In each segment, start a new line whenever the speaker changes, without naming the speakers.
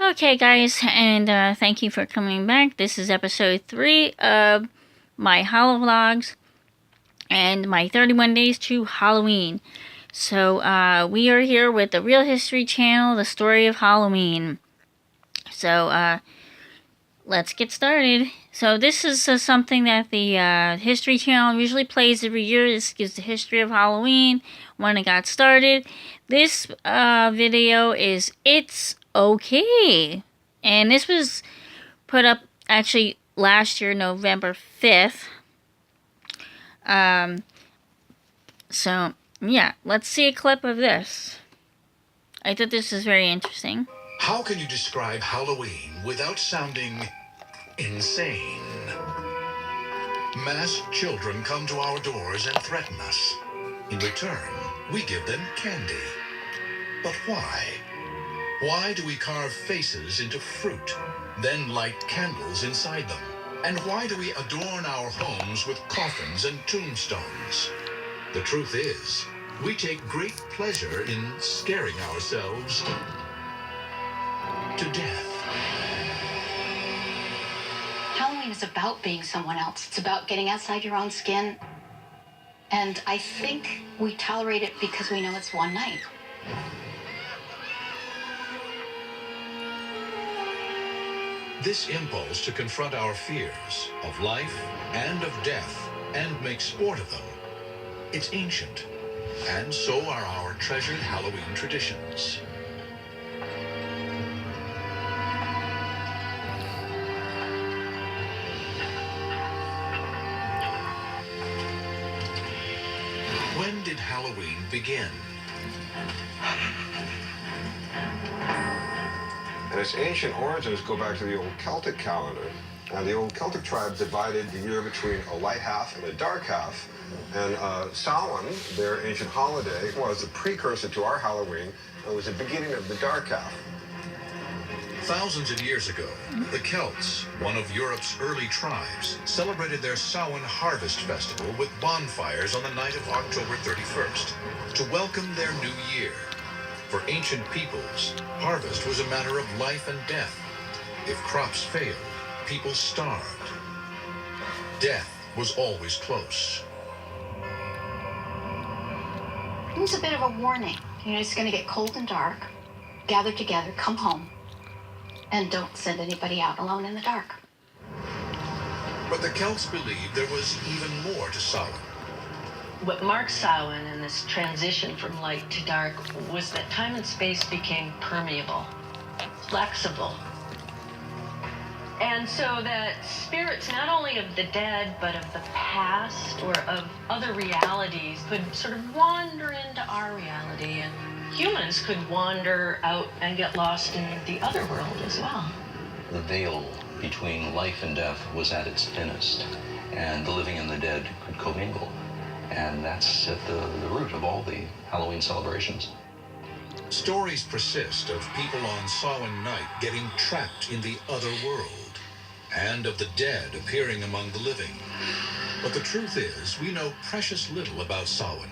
Okay, guys, and thank you for coming back. This is episode 3 of my Hallowvlogs and my 31 days to Halloween. So, we are here with the Real History Channel, the story of Halloween. So, let's get started. So, this is something that the History Channel usually plays every year. This gives the history of Halloween, when it got started. This video is It's Okay. And this was put up actually last year, November 5th. So, yeah, let's see a clip of this. I thought this was very interesting.
How can you describe Halloween without sounding insane? Masked children come to our doors and threaten us. In return, we give them candy. But why? Why do we carve faces into fruit, then light candles inside them? And why do we adorn our homes with coffins and tombstones? The truth is, we take great pleasure in scaring ourselves to death.
Halloween is about being someone else. It's about getting outside your own skin. And I think we tolerate it because we know it's one night.
This impulse to confront our fears of life and of death and make sport of them, it's ancient, and so are our treasured Halloween traditions. When did Halloween begin?
And its ancient origins go back to the old Celtic calendar. And the old Celtic tribes divided the year between a light half and a dark half. And Samhain, their ancient holiday, was the precursor to our Halloween. It was the beginning of the dark half.
Thousands of years ago, the Celts, one of Europe's early tribes, celebrated their Samhain harvest festival with bonfires on the night of October 31st to welcome their new year. For ancient peoples, harvest was a matter of life and death. If crops failed, people starved. Death was always close.
It's a bit of a warning. It's going to get cold and dark. Gather together, come home. And don't send anybody out alone in the dark.
But the Celts believed there was even more to Samhain.
What marked Samhain and this transition from light to dark was that time and space became permeable, flexible. And so that spirits, not only of the dead, but of the past or of other realities, could sort of wander into our reality, and humans could wander out and get lost in the other world as well.
The veil between life and death was at its thinnest, and the living and the dead could commingle. And that's at the root of all the Halloween celebrations.
Stories persist of people on Samhain night getting trapped in the other world, and of the dead appearing among the living. But the truth is, we know precious little about Samhain.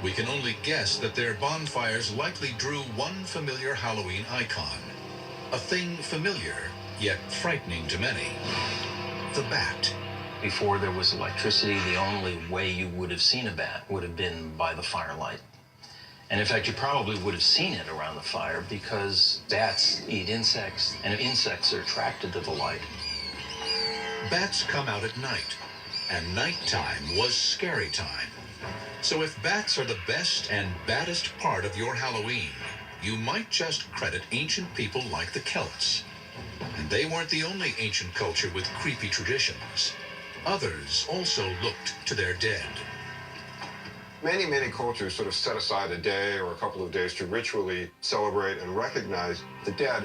We can only guess that their bonfires likely drew one familiar Halloween icon. A thing familiar, yet frightening to many. The bat.
Before there was electricity, the only way you would have seen a bat would have been by the firelight. And in fact, you probably would have seen it around the fire because bats eat insects, and insects are attracted to the light.
Bats come out at night, and nighttime was scary time. So if bats are the best and baddest part of your Halloween, you might just credit ancient people like the Celts. And they weren't the only ancient culture with creepy traditions. Others also looked to their dead.
Many, many cultures sort of set aside a day or a couple of days to ritually celebrate and recognize the dead.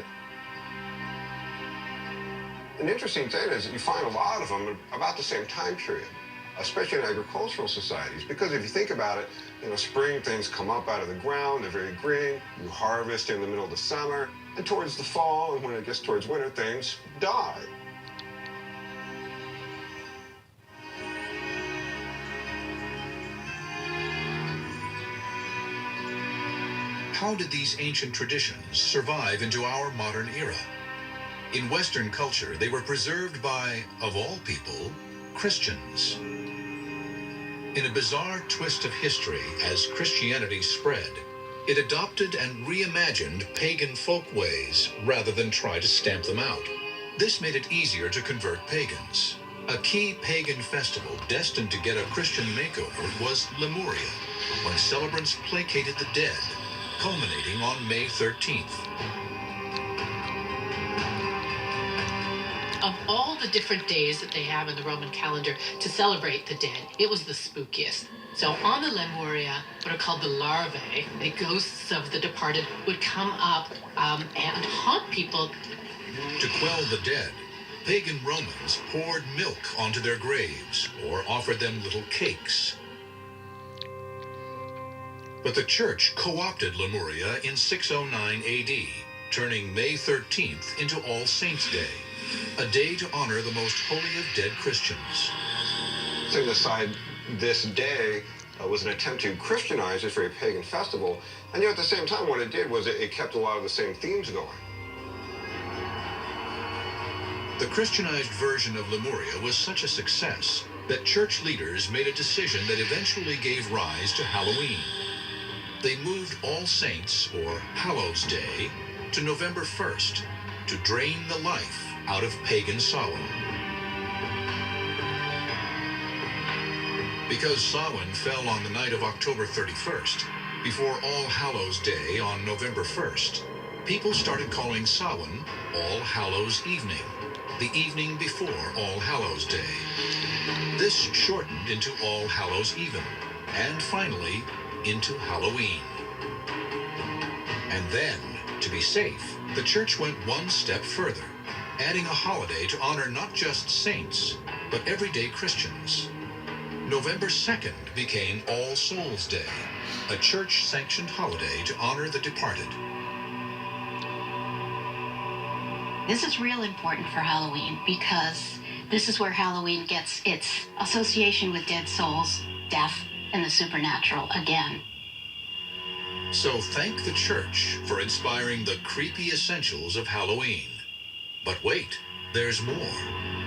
An interesting thing is that you find a lot of them about the same time period, especially in agricultural societies. Because if you think about it, spring things come up out of the ground, they're very green. You harvest in the middle of the summer, and towards the fall, and when it gets towards winter, things die.
how did these ancient traditions survive into our modern era? In Western culture, they were preserved by, of all people, Christians. In a bizarre twist of history, as Christianity spread, it adopted and reimagined pagan folkways rather than try to stamp them out. This made it easier to convert pagans. A key pagan festival destined to get a Christian makeover was Lemuria, when celebrants placated the dead, culminating on May 13th.
Of all the different days that they have in the Roman calendar to celebrate the dead, it was the spookiest. So on the Lemuria, what are called the larvae, the ghosts of the departed, would come up and haunt people.
To quell the dead, pagan Romans poured milk onto their graves or offered them little cakes. But the church co-opted Lemuria in 609 AD, turning May 13th into All Saints' Day, a day to honor the most holy of dead Christians.
Setting aside this day was an attempt to Christianize this very pagan festival, and yet at the same time what it did was it kept a lot of the same themes going.
The Christianized version of Lemuria was such a success that church leaders made a decision that eventually gave rise to Halloween. They moved All Saints, or Hallows Day, to November 1st to drain the life out of pagan Samhain. Because Samhain fell on the night of October 31st, before All Hallows Day on November 1st, people started calling Samhain All Hallows Evening, the evening before All Hallows Day. This shortened into All Hallows Even, and finally into Halloween. And then, to be safe, the church went one step further, adding a holiday to honor not just saints, but everyday Christians. November 2nd became All Souls Day, a church-sanctioned holiday to honor the departed.
This is real important for Halloween because this is where Halloween gets its association with dead souls, death, and the supernatural again.
So thank the church for inspiring the creepy essentials of Halloween. But wait, there's more.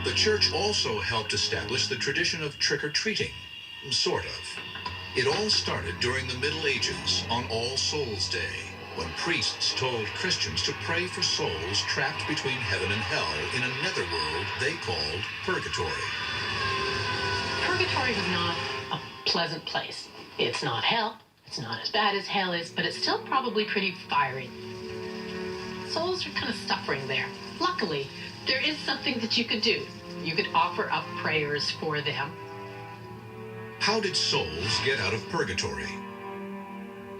The church also helped establish the tradition of trick-or-treating, sort of. It all started during the Middle Ages on All Souls Day, when priests told Christians to pray for souls trapped between heaven and hell in a netherworld they called purgatory.
Purgatory is not a pleasant place. It's not hell. It's not as bad as hell is, but it's still probably pretty fiery. Souls are kind of suffering there. Luckily, there is something that you could do. You could offer up prayers for them.
How did souls get out of purgatory?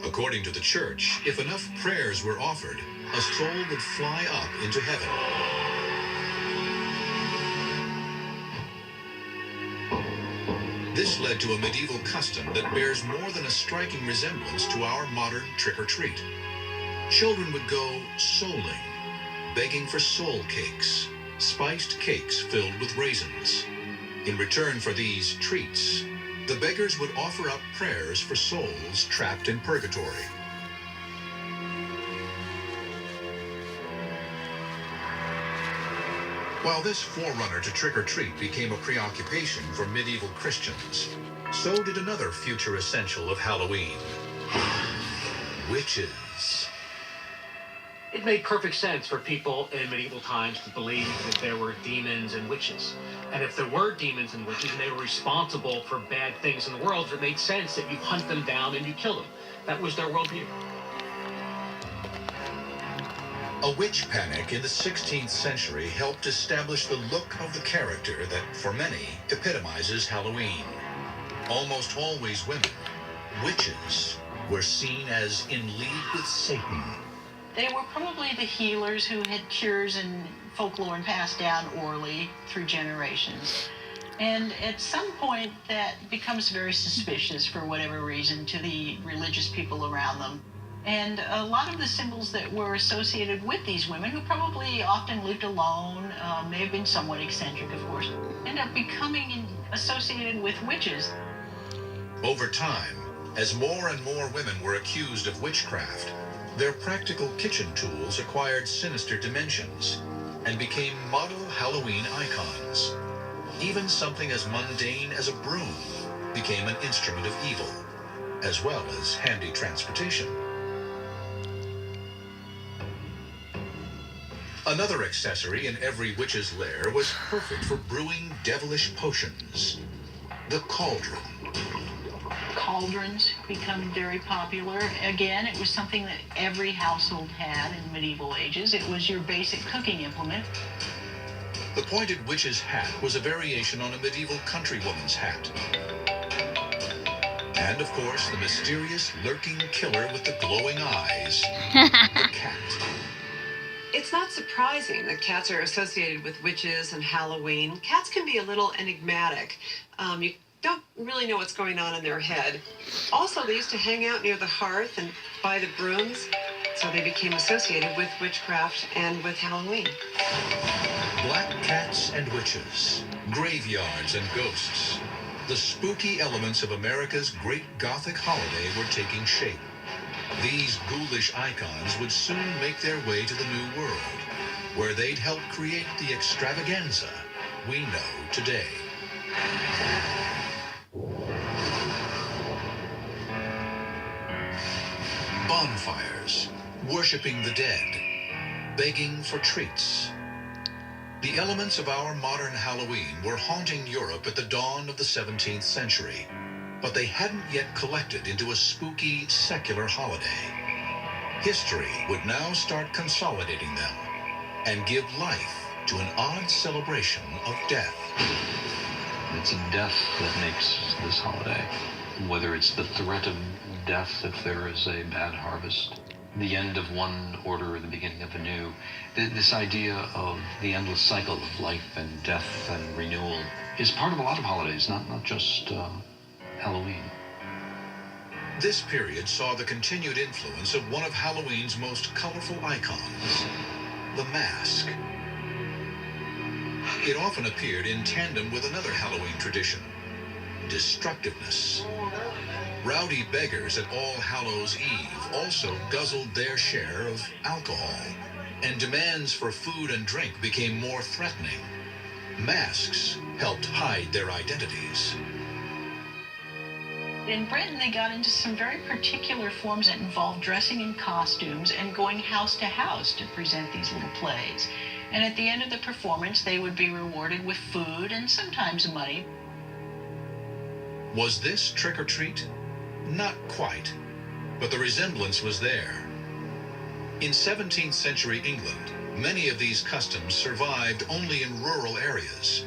According to the church, if enough prayers were offered, a soul would fly up into heaven. This led to a medieval custom that bears more than a striking resemblance to our modern trick-or-treat. Children would go souling, begging for soul cakes, spiced cakes filled with raisins. In return for these treats, the beggars would offer up prayers for souls trapped in purgatory. While this forerunner to trick-or-treat became a preoccupation for medieval Christians, so did another future essential of Halloween: witches.
It made perfect sense for people in medieval times to believe that there were demons and witches. And if there were demons and witches and they were responsible for bad things in the world, it made sense that you hunt them down and you kill them. That was their worldview.
A witch panic in the 16th century helped establish the look of the character that, for many, epitomizes Halloween. Almost always women, witches were seen as in league with Satan.
They were probably the healers who had cures and folklore and passed down orally through generations. And at some point, that becomes very suspicious for whatever reason to the religious people around them. And a lot of the symbols that were associated with these women, who probably often lived alone, may have been somewhat eccentric, of course, end up becoming associated with witches.
Over time, as more and more women were accused of witchcraft, Their practical kitchen tools acquired sinister dimensions and became model Halloween icons. Even something as mundane as a broom became an instrument of evil, as well as handy transportation. Another accessory in every witch's lair was perfect for brewing devilish potions: the cauldron.
Cauldrons become very popular. Again, it was something that every household had in medieval ages. It was your basic cooking implement.
The pointed witch's hat was a variation on a medieval countrywoman's hat. And of course, the mysterious lurking killer with the glowing eyes, the cat.
It's not surprising that cats are associated with witches and Halloween. Cats can be a little enigmatic. You don't really know what's going on in their head. Also, they used to hang out near the hearth and by the brooms, so they became associated with witchcraft and with Halloween.
Black cats and witches, graveyards and ghosts. The spooky elements of America's great Gothic holiday were taking shape. These ghoulish icons would soon make their way to the New World, where they'd help create the extravaganza we know today. Bonfires, worshiping the dead, begging for treats. The elements of our modern Halloween were haunting Europe at the dawn of the 17th century, but they hadn't yet collected into a spooky, secular holiday. History would now start consolidating them and give life to an odd celebration of death.
It's death that makes this holiday. Whether it's the threat of death if there is a bad harvest, the end of one order or the beginning of a new, this idea of the endless cycle of life and death and renewal is part of a lot of holidays, not just Halloween.
This period saw the continued influence of one of Halloween's most colorful icons, the mask. It often appeared in tandem with another Halloween tradition, destructiveness. Rowdy beggars at All Hallows Eve also guzzled their share of alcohol, and demands for food and drink became more threatening. Masks helped hide their identities.
In Britain, they got into some very particular forms that involved dressing in costumes and going house to house to present these little plays. And at the end of the performance, they would be rewarded with food and sometimes money.
Was this trick or treat? Not quite, but the resemblance was there. In 17th century England, many of these customs survived only in rural areas.